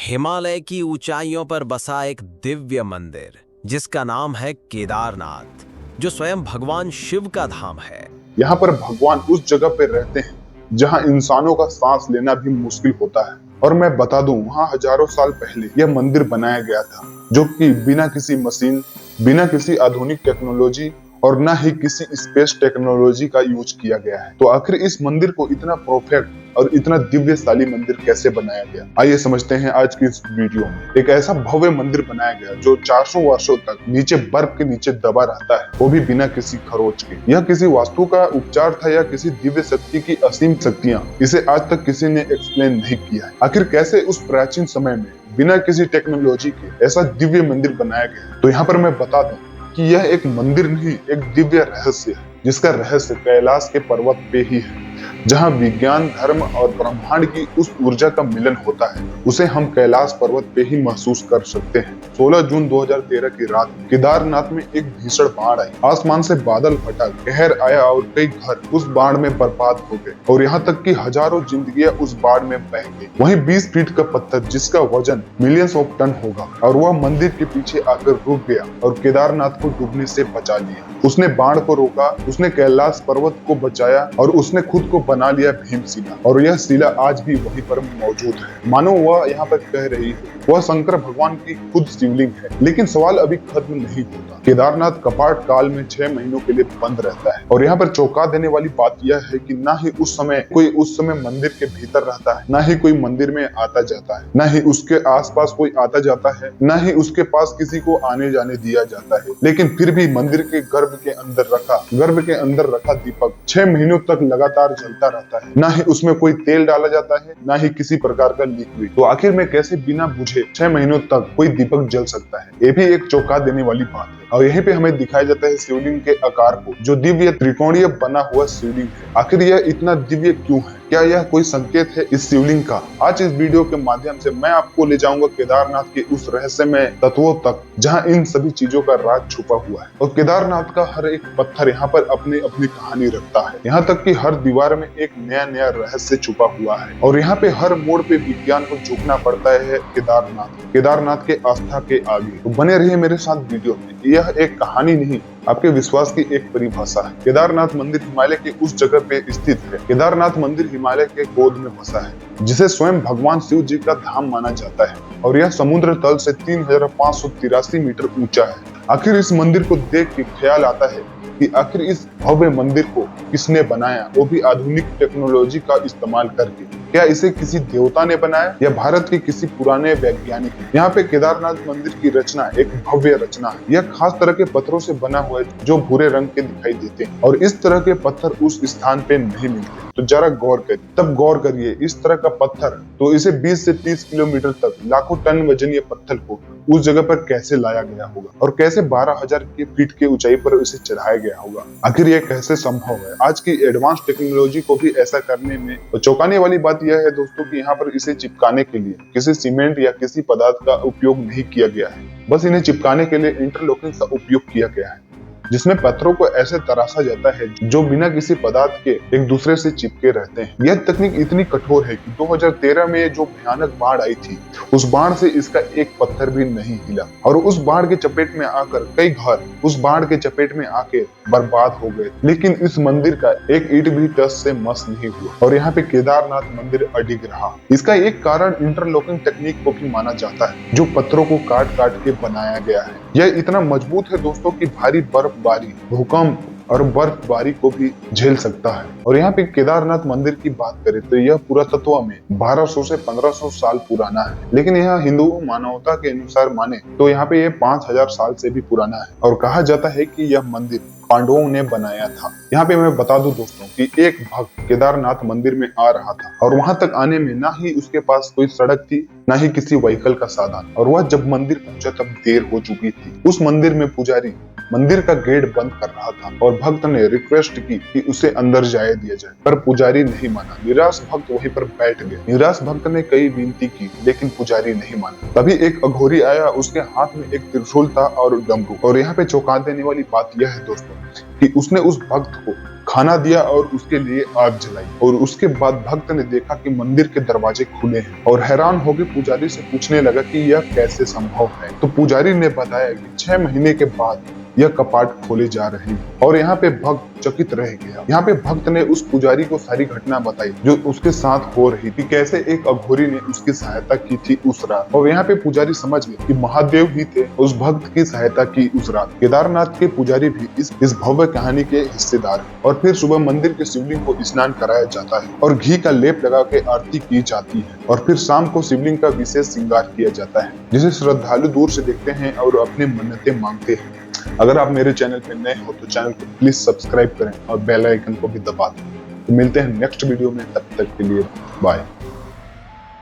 हिमालय की ऊंचाइयों पर बसा एक दिव्य मंदिर जिसका नाम है केदारनाथ, जो स्वयं भगवान शिव का धाम है। यहाँ पर भगवान उस जगह पे रहते हैं जहाँ इंसानों का सांस लेना भी मुश्किल होता है। और मैं बता दूं, वहाँ हजारों साल पहले यह मंदिर बनाया गया था, जो कि बिना किसी मशीन, बिना किसी आधुनिक टेक्नोलॉजी और ना ही किसी स्पेस टेक्नोलॉजी का यूज किया गया है। तो आखिर इस मंदिर को इतना परफेक्ट और इतना दिव्यशाली मंदिर कैसे बनाया गया, आइए समझते हैं आज की इस वीडियो में। एक ऐसा भव्य मंदिर बनाया गया जो 400 वर्षों तक नीचे बर्फ के नीचे दबा रहता है, वो भी बिना किसी खरोच के। यह किसी वास्तु का उपचार था या किसी दिव्य शक्ति की असीम शक्तियां, इसे आज तक किसी ने एक्सप्लेन नहीं किया है। आखिर कैसे उस प्राचीन समय में बिना किसी टेक्नोलॉजी के ऐसा दिव्य मंदिर बनाया गया। तो यहाँ पर मैं बता दूं कि यह एक मंदिर नहीं, एक दिव्य रहस्य है, जिसका रहस्य कैलाश के पर्वत पे ही है, जहाँ विज्ञान, धर्म और ब्रह्मांड की उस ऊर्जा का मिलन होता है। उसे हम कैलाश पर्वत पे ही महसूस कर सकते हैं। 16 जून 2013 की रात केदारनाथ में एक भीषण बाढ़ आई। आसमान से बादल फटा, कहर आया और कई घर उस बाढ़ में बर्बाद हो गए, और यहाँ तक कि हजारों जिंदगियां उस बाढ़ में बह गई। वहीं 20 फीट का पत्थर, जिसका वजन मिलियंस ऑफ टन होगा, और वह मंदिर के पीछे आकर रुक गया और केदारनाथ को डूबने से बचा लिया। उसने बाढ़ को रोका, उसने कैलाश पर्वत को बचाया, और उसने खुद को बना लिया भीमशिला। और यह शिला आज भी वहीं पर मौजूद है, मानो वह यहाँ पर कह रही है वह शंकर भगवान की खुद शिवलिंग है। लेकिन सवाल अभी खत्म नहीं होता। केदारनाथ कपाट काल में 6 महीनों के लिए बंद रहता है, और यहाँ पर चौंका देने वाली बात यह है कि ना ही उस समय मंदिर के भीतर रहता है, ना ही कोई मंदिर में आता जाता है, ना ही उसके आसपास कोई आता जाता है, ना ही उसके पास किसी को आने जाने दिया जाता है। लेकिन फिर भी मंदिर के गर्भ के अंदर रखा दीपक 6 महीनों तक लगातार जलता रहता है। ना ही उसमें कोई तेल डाला जाता है, ना ही किसी प्रकार का लिक्विड। तो आखिर में कैसे बिना बुझे 6 महीनों तक कोई दीपक जल सकता है? ये भी एक चौंका देने वाली बात है। और यहीं पे हमें दिखाया जाता है शिवलिंग के आकार को, जो दिव्य त्रिकोणीय बना हुआ शिवलिंग है। आखिर यह इतना दिव्य क्यों है? क्या यह कोई संकेत है इस शिवलिंग का? आज इस वीडियो के माध्यम से मैं आपको ले जाऊंगा केदारनाथ के उस रहस्यमय तत्वों तक, जहां इन सभी चीजों का राज छुपा हुआ है। और केदारनाथ का हर एक पत्थर यहाँ पर अपनी अपनी कहानी रखता है। यहाँ तक कि हर दीवार में एक नया नया रहस्य छुपा हुआ है, और यहाँ पे हर मोड़ पे विज्ञान को झुकना पड़ता है केदारनाथ के आस्था के आगे। तो बने रहिए मेरे साथ वीडियो में। यह एक कहानी नहीं, आपके विश्वास की एक परिभाषा है। केदारनाथ मंदिर हिमालय के उस जगह पे स्थित है। केदारनाथ मंदिर हिमालय के गोद में बसा है, जिसे स्वयं भगवान शिव जी का धाम माना जाता है, और यह समुद्र तल से 3583 मीटर ऊंचा है। आखिर इस मंदिर को देख के ख्याल आता है कि आखिर इस भव्य मंदिर को किसने बनाया, वो भी आधुनिक टेक्नोलॉजी का इस्तेमाल करके। क्या इसे किसी देवता ने बनाया या भारत के किसी पुराने वैज्ञानिक ने? यहाँ पे केदारनाथ मंदिर की रचना एक भव्य रचना है। यह खास तरह के पत्थरों से बना हुआ है, जो भूरे रंग के दिखाई देते हैं, और इस तरह के पत्थर उस स्थान पे नहीं मिलते। तो जरा गौर करिए, तब गौर करिए, इस तरह का पत्थर, तो इसे 20 से 30 किलोमीटर तक लाखों टन वजनीय पत्थर को उस जगह पर कैसे लाया गया होगा, और कैसे 12,000 फीट की ऊंचाई पर इसे चढ़ाया गया होगा? आखिर ये कैसे संभव है? आज की एडवांस टेक्नोलॉजी को भी ऐसा करने में चौंकाने वाली बात यह है दोस्तों कि यहाँ पर इसे चिपकाने के लिए किसी सीमेंट या किसी पदार्थ का उपयोग नहीं किया गया है। बस इन्हें चिपकाने के लिए इंटरलॉकिंग का उपयोग किया गया है, जिसमें पत्थरों को ऐसे तराशा जाता है जो बिना किसी पदार्थ के एक दूसरे से चिपके रहते हैं। यह तकनीक इतनी कठोर है कि 2013 में जो भयानक बाढ़ आई थी, उस बाढ़ से इसका एक पत्थर भी नहीं हिला, और उस बाढ़ के चपेट में आकर कई घर उस बाढ़ के चपेट में आके बर्बाद हो गए। लेकिन इस मंदिर का एक ईंट भी टस से मस नहीं हुआ, और यहाँ पे केदारनाथ मंदिर अडिग रहा। इसका एक कारण इंटरलॉकिंग टेक्निक को भी माना जाता है, जो पत्थरों को काट काट के बनाया गया है। यह इतना मजबूत है दोस्तों कि भारी बर्फबारी, भूकंप और बर्फबारी को भी झेल सकता है। और यहाँ पे केदारनाथ मंदिर की बात करें तो यह पुरातत्व में 1200 से 1500 साल पुराना है। लेकिन यह हिंदू मानवता के अनुसार माने तो यहाँ पे यह 5000 साल से भी पुराना है, और कहा जाता है कि यह मंदिर पांडवों ने बनाया था। यहाँ पे मैं बता दूं दोस्तों कि एक भक्त केदारनाथ मंदिर में आ रहा था, और वहां तक आने में ना ही उसके पास कोई सड़क थी, ना ही किसी व्हीकल का साधन। और वह जब मंदिर पहुंचा तब देर हो चुकी थी। उस मंदिर में पुजारी मंदिर का गेट बंद कर रहा था, और भक्त ने रिक्वेस्ट की कि उसे अंदर जाए दिया जाए, पर पुजारी नहीं माना। निराश भक्त वहीं पर बैठ गए। निराश भक्त ने कई विनती की, लेकिन पुजारी नहीं माना। तभी एक अघोरी आया, उसके हाथ में एक त्रिशूल था और डमरू। और यहाँ पे चौंका देने वाली बात यह है दोस्तों कि उसने उस भक्त को खाना दिया और उसके लिए आग जलाई। और उसके बाद भक्त ने देखा कि मंदिर के दरवाजे खुले हैं और हैरान होकर पुजारी से पूछने लगा कि यह कैसे संभव है। तो पुजारी ने बताया कि 6 महीने के बाद यह कपाट खोले जा रहे हैं। और यहाँ पे भक्त चकित रह गया। यहाँ पे भक्त ने उस पुजारी को सारी घटना बताई जो उसके साथ हो रही थी, कैसे एक अघोरी ने उसकी सहायता की थी उस रात। और यहाँ पे पुजारी समझ गए कि महादेव ही थे उस भक्त की सहायता की उस रात। केदारनाथ के पुजारी भी इस भव्य कहानी के हिस्सेदार हैं। और फिर सुबह मंदिर के शिवलिंग को स्नान कराया जाता है और घी का लेप लगा के आरती की जाती है। और फिर शाम को शिवलिंग का विशेष श्रृंगार किया जाता है, जिसे श्रद्धालु दूर से देखते हैं और अपनी मन्नतें मांगते हैं। अगर आप मेरे चैनल पे नए हो तो चैनल को प्लीज सब्सक्राइब करें और बेल आइकन को भी दबा दें। तो मिलते हैं नेक्स्ट वीडियो में, तब तक के लिए बाय।